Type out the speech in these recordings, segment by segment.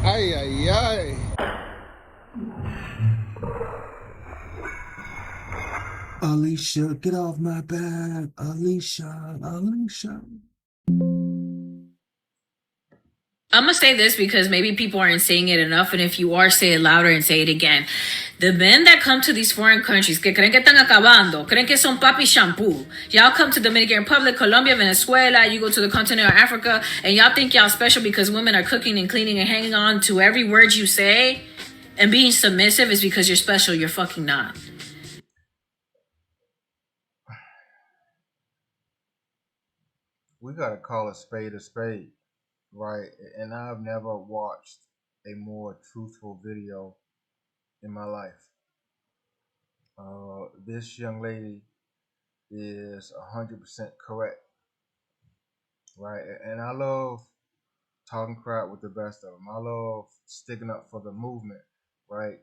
Ay, ay, ay. Alicia, get off my back. Alicia, Alicia. I'm gonna say this because maybe people aren't saying it enough, and if you are, say it louder and say it again. The men that come to these foreign countries, que creen que están acabando, creen que son papi shampoo. Y'all come to Dominican Republic, Colombia, Venezuela, you go to the continent of Africa, and y'all think y'all special because women are cooking and cleaning and hanging on to every word you say and being submissive is because you're special. You're fucking not. We gotta call a spade, right? And I've never watched a more truthful video in my life. This young lady is 100% correct, right? And I love talking crap with the best of them. I love sticking up for the movement, right?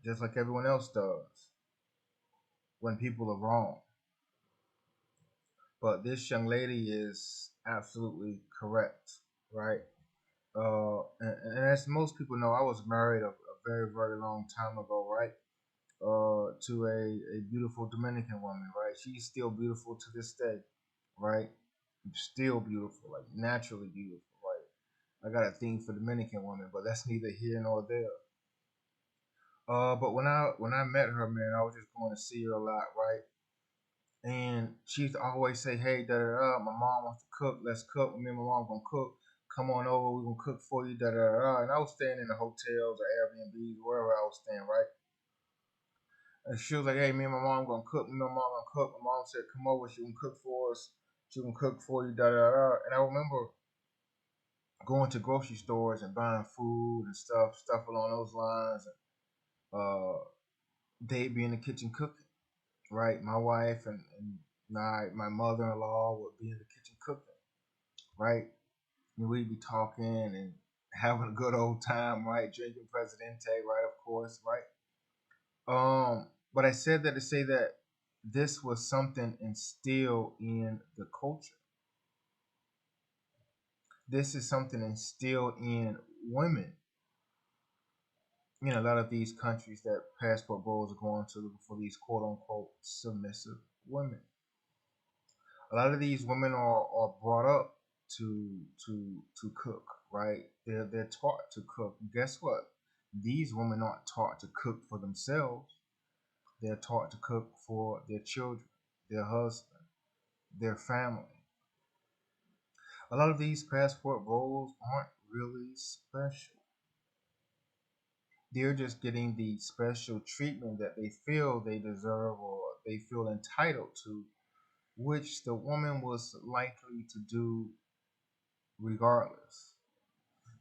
Just like everyone else does when people are wrong. But this young lady is absolutely correct, right? And as most people know, I was married a very, very long time ago, right? To a beautiful Dominican woman, right? She's still beautiful to this day, right? Still beautiful, like naturally beautiful, right? I got a thing for Dominican women, but that's neither here nor there. But when I met her, man, I was just going to see her a lot, right? And she used to always say, "Hey, da da da, my mom wants to cook. Let's cook. Me and my mom gonna cook. Come on over. We're gonna cook for you, da da da." And I was staying in the hotels or Airbnbs, wherever I was staying, right? And she was like, "Hey, me and my mom gonna cook. Me and my mom gonna cook." My mom said, "Come over. She can cook for us. She can cook for you, da da da." And I remember going to grocery stores and buying food and stuff along those lines. And, they'd be in the kitchen cooking, right? My wife and my mother-in-law would be in the kitchen cooking, right? And we'd be talking and having a good old time, right? Drinking Presidente, right? Of course, right? But I said that to say that this was something instilled in the culture. This is something instilled in women in a lot of these countries that passport bros are going to for these quote unquote submissive women. A lot of these women are brought up to cook, right? They're taught to cook. Guess what? These women aren't taught to cook for themselves. They're taught to cook for their children, their husband, their family. A lot of these passport roles aren't really special. They're just getting the special treatment that they feel they deserve or they feel entitled to, which the woman was likely to do regardless.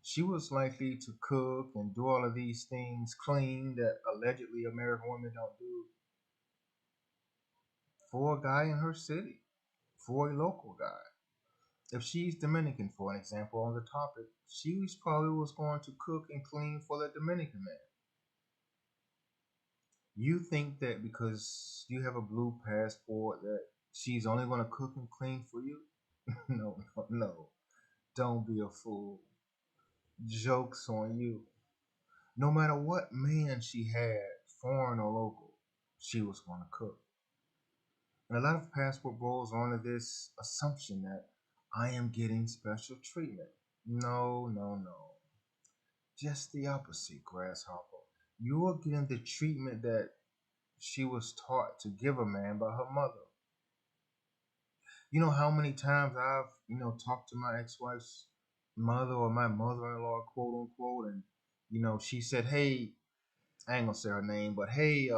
She was likely to cook and do all of these things, clean, that allegedly American women don't do, for a guy in her city, for a local guy. If she's Dominican, for an example, on the topic, she was probably was going to cook and clean for the Dominican man. You think that because you have a blue passport that she's only going to cook and clean for you? No, no, no. Don't be a fool. Joke's on you. No matter what man she had, foreign or local, she was going to cook. And a lot of passport bros are under this assumption that I am getting special treatment. No, no, no. Just the opposite, grasshopper. You are getting the treatment that she was taught to give a man by her mother. You know how many times I've, talked to my ex-wife's mother or my mother-in-law, quote unquote, and she said, "Hey, I ain't gonna say her name, but hey,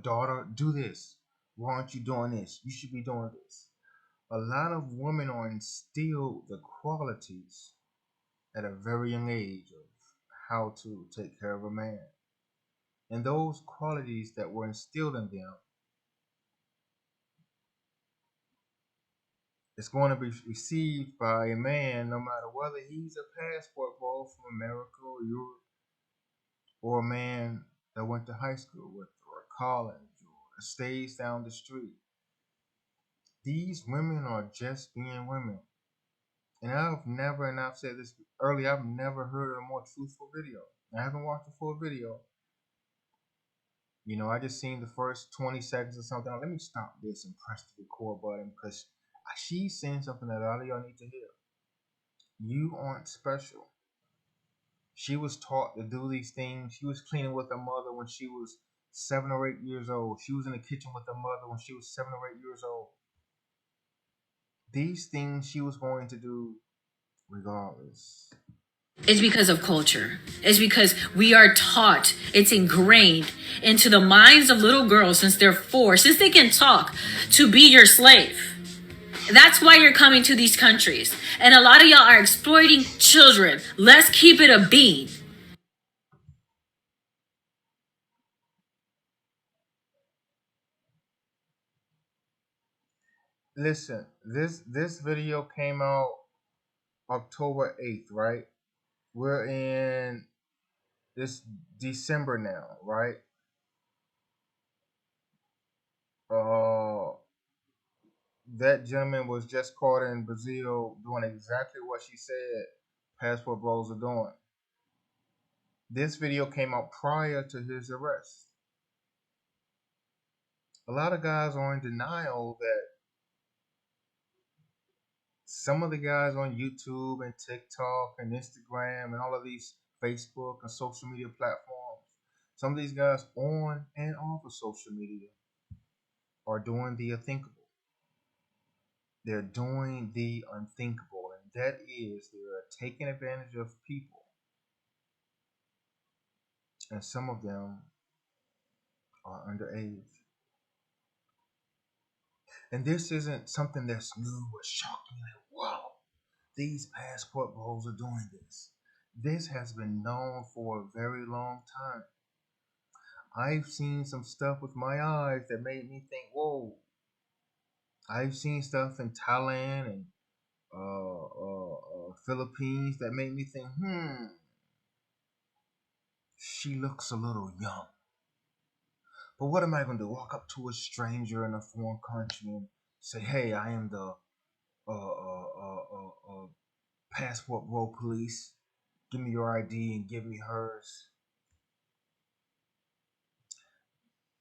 daughter, do this. Why aren't you doing this? You should be doing this." A lot of women are instilled the qualities at a very young age of how to take care of a man. And those qualities that were instilled in them is going to be received by a man no matter whether he's a passport bro from America or Europe or a man that went to high school with or college or stays down the street. These women are just being women. And I've said this earlier, I've never heard of a more truthful video. I haven't watched a full video. I just seen the first 20 seconds or something. Let me stop this and press the record button because she's saying something that a lot of y'all need to hear. You aren't special. She was taught to do these things. She was cleaning with her mother when she was 7 or 8 years old. She was in the kitchen with her mother when she was 7 or 8 years old. These things she was going to do regardless. It's because of culture. It's because we are taught, it's ingrained into the minds of little girls since they're 4, since they can talk, to be your slave. That's why you're coming to these countries. And a lot of y'all are exploiting children. Let's keep it a bean. Listen, this video came out October 8th, right? We're in this December now, right? That gentleman was just caught in Brazil doing exactly what she said passport bros are doing. This video came out prior to his arrest. A lot of guys are in denial that some of the guys on YouTube and TikTok and Instagram and all of these Facebook and social media platforms, some of these guys on and off of social media are doing the unthinkable. They're doing the unthinkable, and that is they're taking advantage of people. And some of them are underage. And this isn't something that's new or shocking. Like, wow, these passport bros are doing this. This has been known for a very long time. I've seen some stuff with my eyes that made me think, whoa. I've seen stuff in Thailand and Philippines that made me think, she looks a little young. But what am I going to do? Walk up to a stranger in a foreign country and say, hey, I am the passport bro police. Give me your ID and give me hers.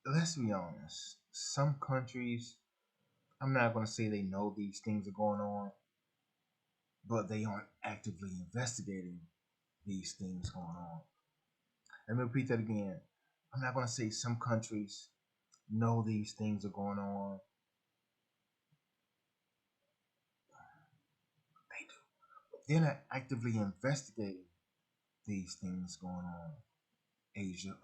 Let's be honest. Some countries, I'm not going to say they know these things are going on, but they aren't actively investigating these things going on. Let me repeat that again. I'm not going to say some countries know these things are going on. They do. But they're not actively investigating these things going on. Asia.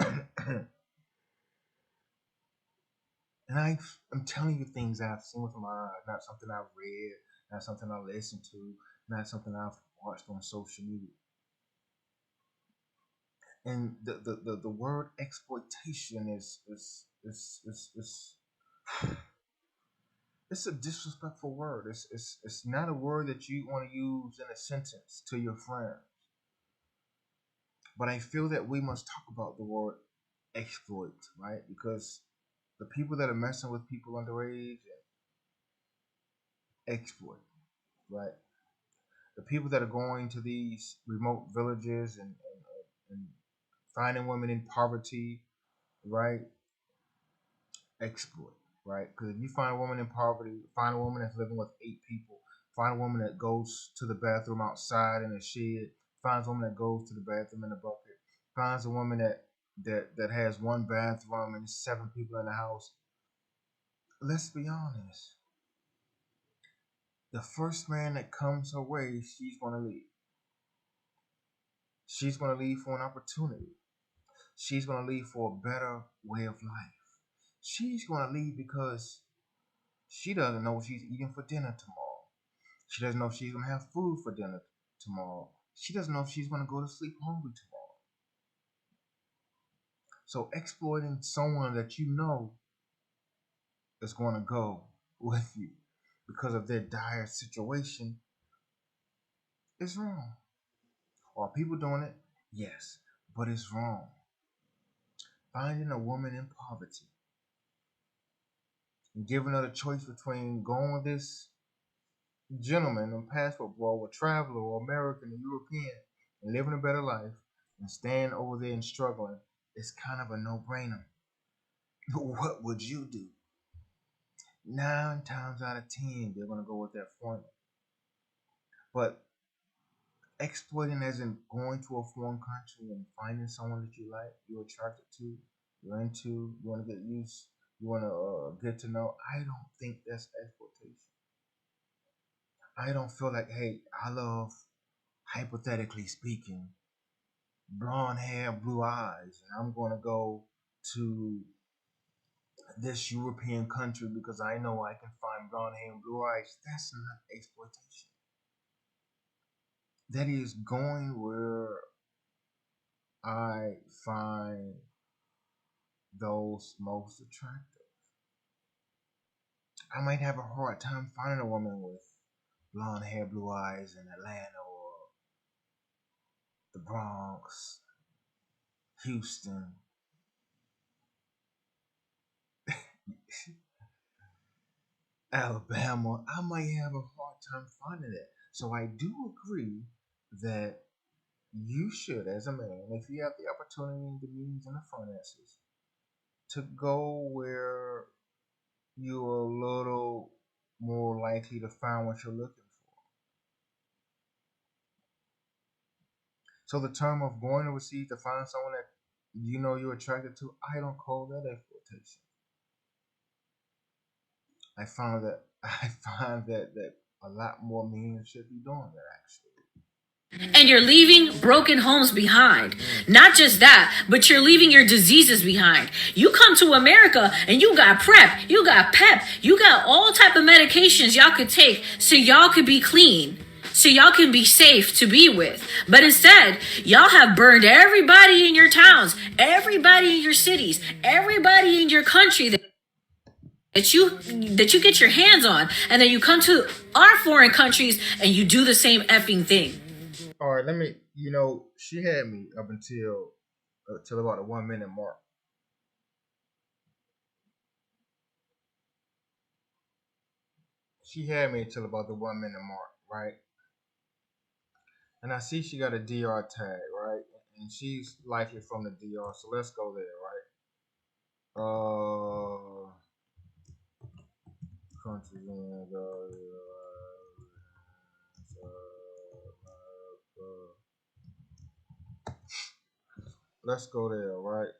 And I'm telling you things I've seen with my eyes, not something I've read, not something I listened to, not something I've watched on social media. And the word exploitation is it's a disrespectful word. It's not a word that you want to use in a sentence to your friends. But I feel that we must talk about the word exploit, right? Because the people that are messing with people underage exploit, right? The people that are going to these remote villages and finding women in poverty, right? Exploit, right? Because if you find a woman in poverty, find a woman that's living with 8 people, find a woman that goes to the bathroom outside in a shed, finds a woman that goes to the bathroom in a bucket, finds a woman that has 1 bathroom and 7 people in the house. Let's be honest. The first man that comes her way, she's going to leave. She's going to leave for an opportunity. She's going to leave for a better way of life. She's going to leave because she doesn't know what she's eating for dinner tomorrow. She doesn't know if she's going to have food for dinner tomorrow. She doesn't know if she's going to go to sleep hungry tomorrow. So exploiting someone that you know is going to go with you because of their dire situation is wrong. Are people doing it? Yes, but it's wrong. Finding a woman in poverty and giving her the choice between going with this gentleman and passport bro or traveler or American or European and living a better life and staying over there and struggling, it's kind of a no-brainer. What would you do? 9 times out of 10, they're gonna go with that formula. But exploiting as in going to a foreign country and finding someone that you like, you're attracted to, you're into, you want to get used, you want to get to know. I don't think that's exploitation. I don't feel like, hey, I love, hypothetically speaking, blonde hair, blue eyes, and I'm going to go to this European country because I know I can find blonde hair and blue eyes. That's not exploitation. That is going where I find those most attractive. I might have a hard time finding a woman with blonde hair, blue eyes in Atlanta or the Bronx, Houston, Alabama. I might have a hard time finding it. So I do agree that you should, as a man, if you have the opportunity, the means, and the finances, to go where you're a little more likely to find what you're looking for. So the term of going overseas to find someone that you know you're attracted to, I don't call that exploitation. I find that a lot more men should be doing that actually. And you're leaving broken homes behind. Not just that, but you're leaving your diseases behind. You come to America and you got PrEP, you got PEP, you got all type of medications y'all could take so y'all could be clean, so y'all can be safe to be with. But instead, y'all have burned everybody in your towns, everybody in your cities, everybody in your country that you get your hands on, and then you come to our foreign countries and you do the same effing thing. All right, let me. She had me up until about the 1 minute mark. She had me until about the 1 minute mark, right? And I see she got a DR tag, right? And she's likely from the DR, so let's go there, right? Country in let's go there, right?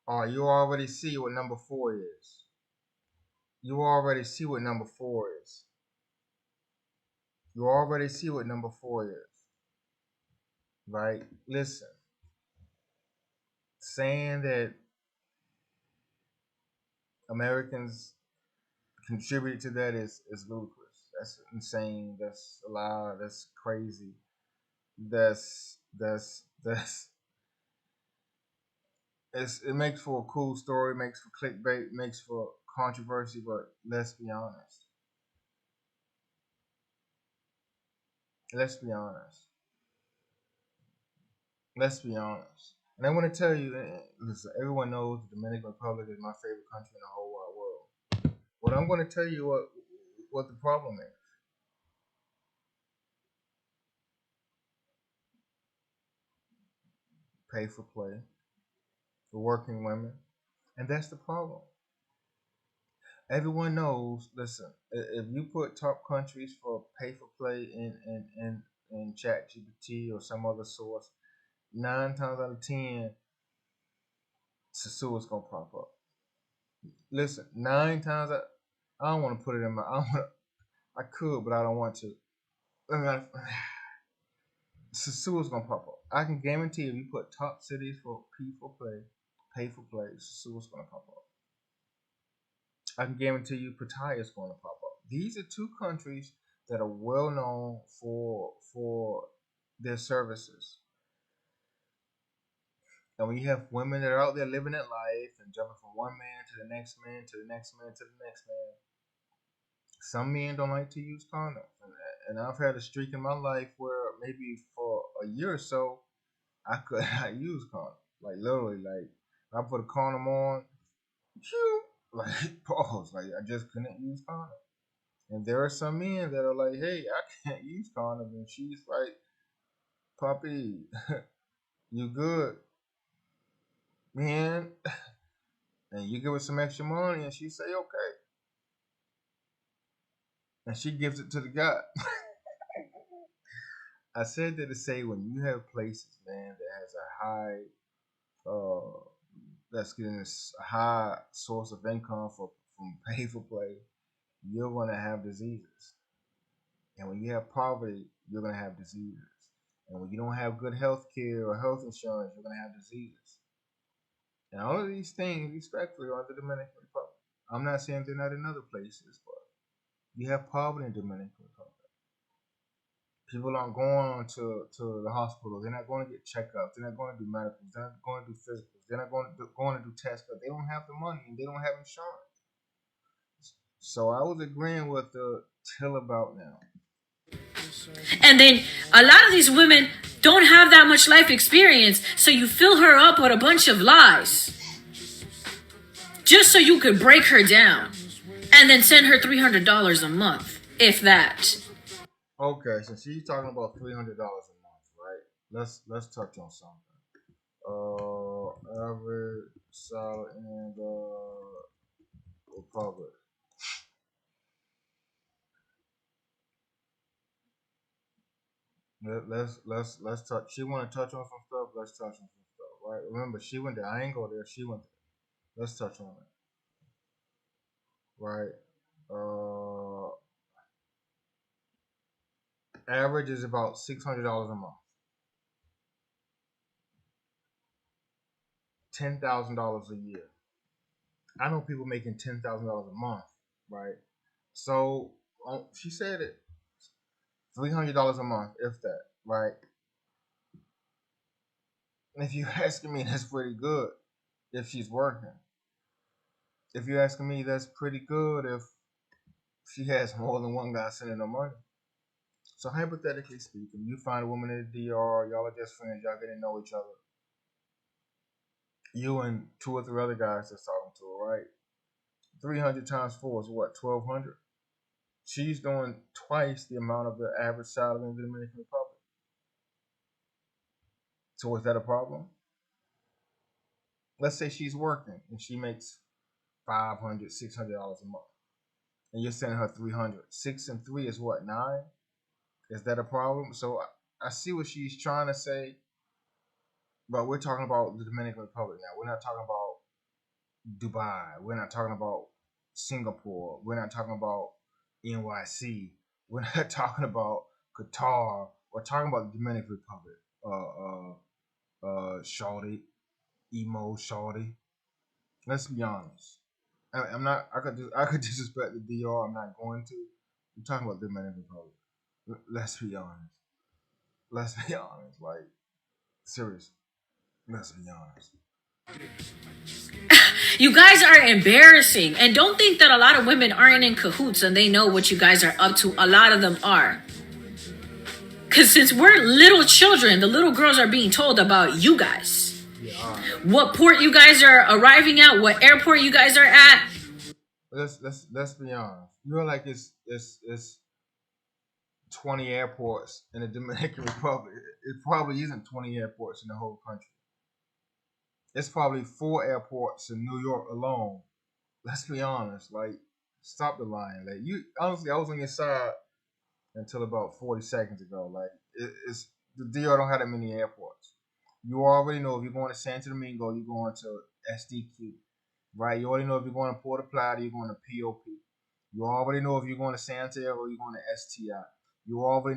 All right, you already see what number 4 is. You already see what number 4 is. You already see what number 4 is, right? Listen, saying that Americans contribute to that is ludicrous. That's insane. That's a lie. That's crazy. That's it makes for a cool story, makes for clickbait, makes for controversy, but let's be honest. Let's be honest. Let's be honest. And I want to tell you, listen, everyone knows the Dominican Republic is my favorite country in the whole wide world. But I'm going to tell you what the problem is. Pay for play for working women, and that's the problem. Everyone knows. Listen, if you put top countries for pay for play in Chat GPT or some other source, 9 times out of 10, Sasua's gonna pop up. Listen, 9 times I don't want to put it in my. I could, but I don't want to. Sasua's gonna pop up. I can guarantee if you put top cities for pay for play, Sasua's gonna pop up. I can guarantee you Pattaya is going to pop up. These are two countries that are well known for their services. And when you have women that are out there living that life and jumping from one man to the next man to the next man to the next man, some men don't like to use condoms. And I've had a streak in my life where maybe for a year or so, I could not use condom. Like literally, like I put a condom on, phew, like pause. Like I just couldn't use condom. And there are some men that are like, hey, I can't use condom, and she's like, puppy, you good, man? And you give her some extra money, and she say okay, and she gives it to the guy. I said that to say when you have places, man, that has a high, that's getting a high source of income from pay for play, you're gonna have diseases. And when you have poverty, you're gonna have diseases. And when you don't have good health care or health insurance, you're gonna have diseases. And all of these things, respectfully, are in the Dominican Republic. I'm not saying they're not in other places, but you have poverty in Dominican Republic. People aren't going to the hospital. They're not going to get checkups. They're not going to do medicals. They're not going to do physicals. They're not going to do tests because they don't have the money and they don't have insurance. So I was agreeing with Till about now. And then a lot of these women don't have that much life experience, so you fill her up with a bunch of lies just so you could break her down and then send her $300 a month, if that. Okay, so she's talking about $300 a month, right? Let's touch on something. Average salary in the Republic. Let's touch. She want to touch on some stuff. Let's touch on some stuff, right? Remember, she went there. I ain't go there. She went there. Let's touch on it, right? Average is about $600 a month. $10,000 a year. I know people making $10,000 a month, right? So she said it. $300 a month, if that, right? And if you're asking me, that's pretty good if she's working. If you're asking me, that's pretty good if she has more than one guy sending her money. So hypothetically speaking, you find a woman in the DR, y'all are just friends, y'all getting to know each other. You and 2 or 3 other guys that's talking to her, right? 300 times 4 is what, 1,200? She's doing twice the amount of the average salary in the Dominican Republic. So is that a problem? Let's say she's working and she makes $500, $600 a month, and you're sending her 300. 6 and 3 is what, 9? Is that a problem? So I see what she's trying to say, but we're talking about the Dominican Republic now. We're not talking about Dubai. We're not talking about Singapore. We're not talking about NYC. We're not talking about Qatar. We're talking about the Dominican Republic. Shawty, emo Shawty. Let's be honest. I'm not. I could disrespect the DR. I'm not going to. I'm talking about the Dominican Republic. Let's be honest. Let's be honest. Like, seriously. Let's be honest. You guys are embarrassing. And don't think that a lot of women aren't in cahoots and they know what you guys are up to. A lot of them are. Because since we're little children, the little girls are being told about you guys. Yeah, what port you guys are arriving at, what airport you guys are at. Let's be honest. You're like it's 20 airports in the Dominican Republic. It probably isn't 20 airports in the whole country. It's probably 4 airports in New York alone. Let's be honest. Like, stop the lying. Like, you honestly, I was on your side until about 40 seconds ago. Like, it's the DR don't have that many airports. You already know if you're going to Santo Domingo, you're going to SDQ, right? You already know if you're going to Puerto Plata, you're going to POP. You already know if you're going to Santiago, you're going to STI.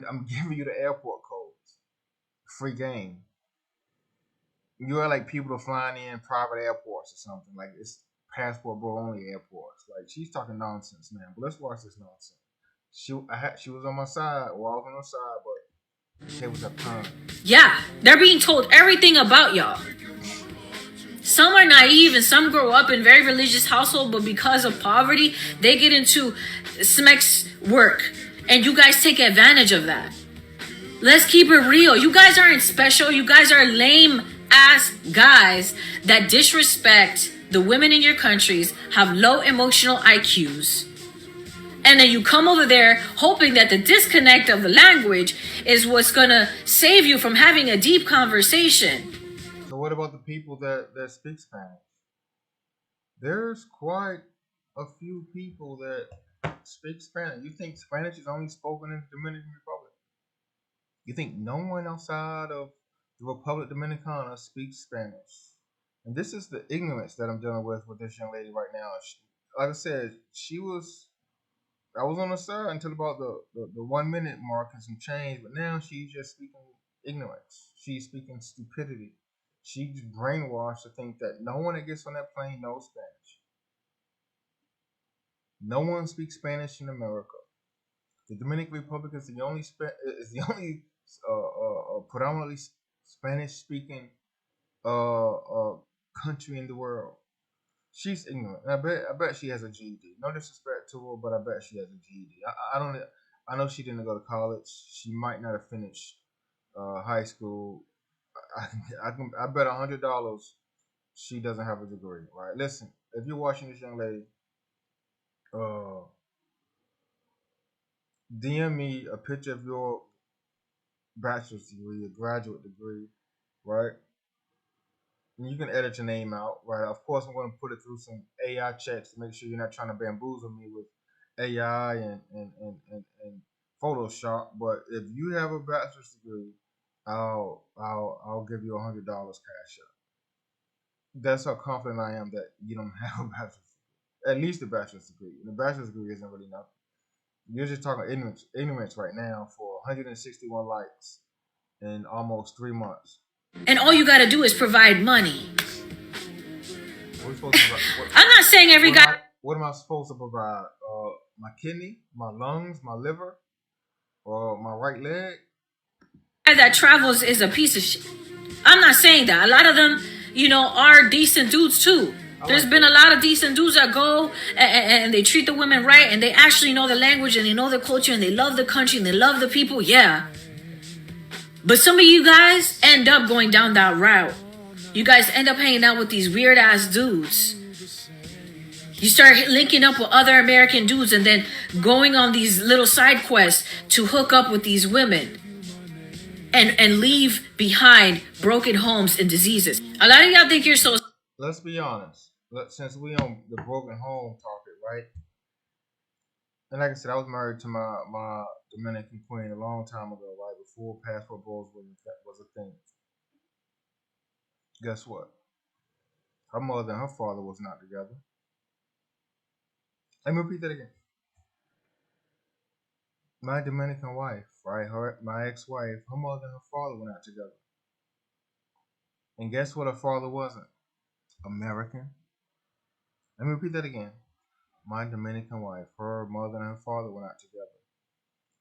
I'm giving you the airport codes. Free game. You're like people are flying in private airports or something. Like, it's passport bro only airports. Like, she's talking nonsense, man. But let's watch this nonsense. She was on my side, or I was on her side, but it was her turn. Yeah, they're being told everything about y'all. Some are naive and some grow up in very religious household, but because of poverty, they get into SMEX work. And you guys take advantage of that. Let's keep it real. You guys aren't special. You guys are lame ass guys that disrespect the women in your countries, have low emotional IQs. And then you come over there hoping that the disconnect of the language is what's going to save you from having a deep conversation. So what about the people that speak Spanish? There's quite a few people that speak Spanish. You think Spanish is only spoken in the Dominican Republic? You think no one outside of the Republic Dominicana speaks Spanish? And this is the ignorance that I'm dealing with this young lady right now. Like I said, I was on her side until about the 1 minute mark and some change, but now she's just speaking ignorance. She's speaking stupidity. She's brainwashed to think that no one that gets on that plane knows Spanish. No one speaks Spanish in America. The Dominican Republic is the only predominantly Spanish-speaking country in the world. She's ignorant. And I bet she has a GED. No disrespect to her, but I bet she has a GED. I don't. I know she didn't go to college. She might not have finished high school. I bet $100 she doesn't have a degree. Right? Listen, if you're watching this young lady, DM me a picture of your bachelor's degree, a graduate degree, right? And you can edit your name out, right? Of course, I'm going to put it through some AI checks to make sure you're not trying to bamboozle me with AI and Photoshop. But if you have a bachelor's degree, I'll give you $100 cash up. That's how confident I am that you don't have a bachelor's degree. At least a bachelor's degree. And a bachelor's degree isn't really nothing. You're just talking ignorance right now for 161 likes in almost 3 months. And all you got to do is provide money. What are we supposed to provide? I'm not saying every guy. What am I supposed to provide? My kidney, my lungs, my liver, or my right leg? That travels is a piece of shit. I'm not saying that. A lot of them, are decent dudes too. There's been a lot of decent dudes that go and they treat the women right and they actually know the language and they know the culture and they love the country and they love the people. Yeah. But some of you guys end up going down that route. You guys end up hanging out with these weird ass dudes. You start linking up with other American dudes and then going on these little side quests to hook up with these women. And leave behind broken homes and diseases. A lot of y'all think you're so... Let's be honest. Since we on the broken home topic, right? And like I said, I was married to my Dominican queen a long time ago, right? Before passport bros was a thing. Guess what? Her mother and her father was not together. Let me repeat that again. My Dominican wife, right? My ex-wife, her mother and her father were not together. And guess what her father wasn't? American. Let me repeat that again. My Dominican wife, her mother and her father were not together.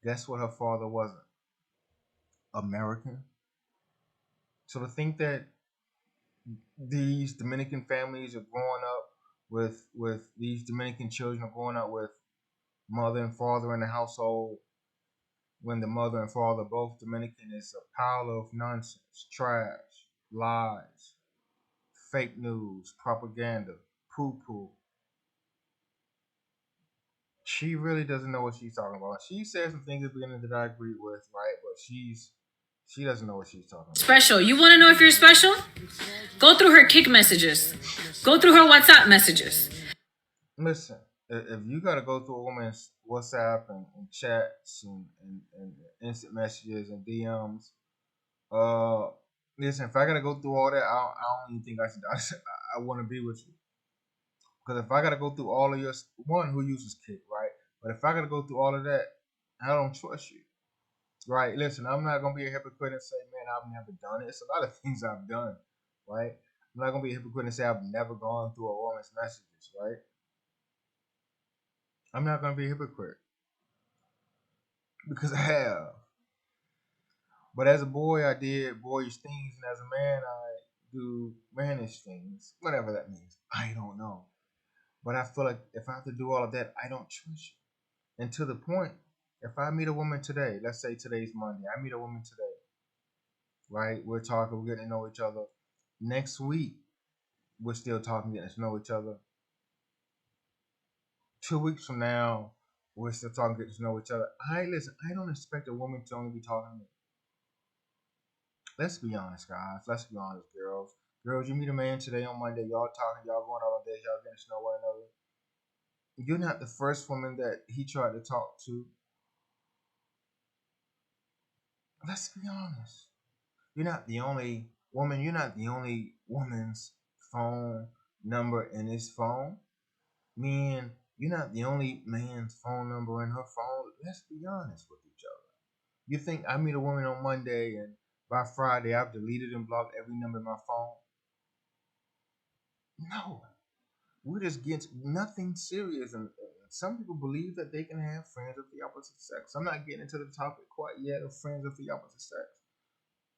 Guess what her father wasn't? American. So to think that these Dominican families are growing up with these Dominican children are growing up with mother and father in the household when the mother and father are both Dominican is a pile of nonsense, trash, lies, fake news, propaganda, poo-poo. She really doesn't know what she's talking about. She said some things at the beginning that I agree with, right? But she doesn't know what she's talking about. Special. You want to know if you're special? Go through her kick messages. Go through her WhatsApp messages. Listen, if you got to go through a woman's WhatsApp and chats and instant messages and DMs, listen, if I got to go through all that, I don't even think I want to be with you. Because if I got to go through all of your, one who uses Kick, right? But if I got to go through all of that, I don't trust you. Right? Listen, I'm not going to be a hypocrite and say, man, I've never done it. It's a lot of things I've done, right? I'm not going to be a hypocrite and say I've never gone through a woman's messages, right? I'm not going to be a hypocrite. Because I have. But as a boy, I did boyish things. And as a man, I do mannish things. Whatever that means. I don't know. But I feel like if I have to do all of that, I don't trust you. And to the point, If I meet a woman today, let's say today's Monday, I meet a woman today, right? We're talking, we're getting to know each other. Next week, we're still talking, getting to know each other. 2 weeks from now, we're still talking, getting to know each other. I don't expect a woman to only be talking to me. Let's be honest, guys. Let's be honest, girls. Girls, you meet a man today on Monday, y'all talking, y'all going out on dates, y'all getting to know one another. You're not the first woman that he tried to talk to. Let's be honest. You're not the only woman. You're not the only woman's phone number in his phone. Meaning, you're not the only man's phone number in her phone. Let's be honest with each other. You think I meet a woman on Monday and by Friday I've deleted and blocked every number in my phone? No. We're just getting nothing serious. And some people believe that they can have friends of the opposite sex. I'm not getting into the topic quite yet of friends of the opposite sex.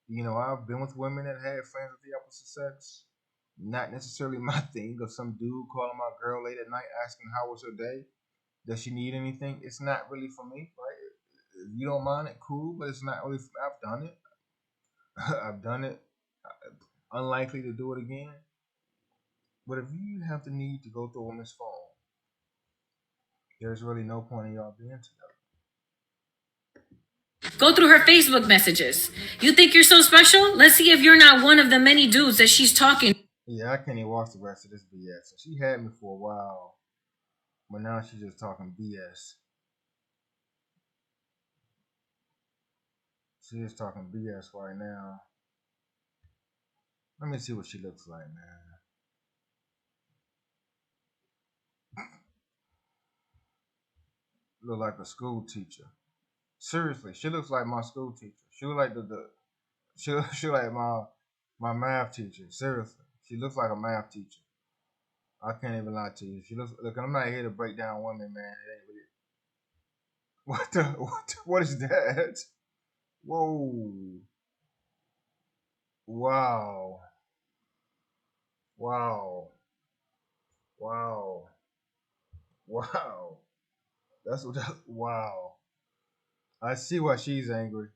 You know, I've been with women that had friends of the opposite sex. Not necessarily my thing, of some dude calling my girl late at night asking how was her day. Does she need anything? It's not really for me, right? If you don't mind it, cool, but it's not really. I've done it. I've done it. Unlikely to do it again. But if you have the need to go through a woman's phone, there's really no point in y'all being together. Go through her Facebook messages. You think you're so special? Let's see if you're not one of the many dudes that she's talking. Yeah, I can't even watch the rest of this BS. She had me for a while, but now she's just talking BS. She is talking BS right now. Let me see what she looks like, man. Look like a school teacher. Seriously, she looks like my school teacher. She look like she like my math teacher. Seriously, she looks like a math teacher. I can't even lie to you. She looks. Look, I'm not here to break down women, man. It ain't really. What is that? Whoa! Wow! Wow! Wow! Wow! That's what. Wow! I see why she's angry.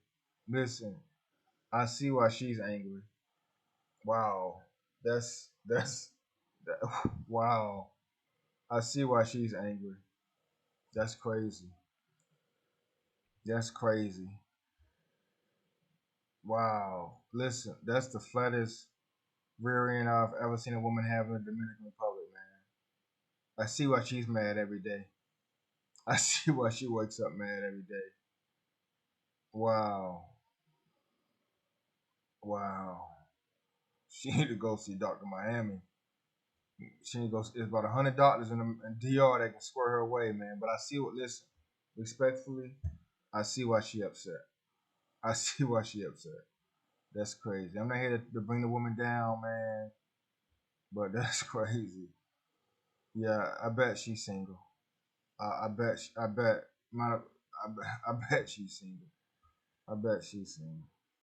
Listen, I see why she's angry. Wow, that, wow. I see why she's angry. That's crazy. That's crazy. Wow. Listen, that's the flattest rear end I've ever seen a woman have in the Dominican Republic, man. I see why she's mad every day. I see why she wakes up mad every day. Wow. Wow. She need to go see Dr. Miami. She need to go. There's about 100 doctors in DR that can square her away, man. But I see what. Listen, respectfully, I see why she upset. I see why she upset. That's crazy. I'm not here to bring the woman down, man. But that's crazy. Yeah, I bet she's single. I bet. I bet. I bet she's single. I bet she's single.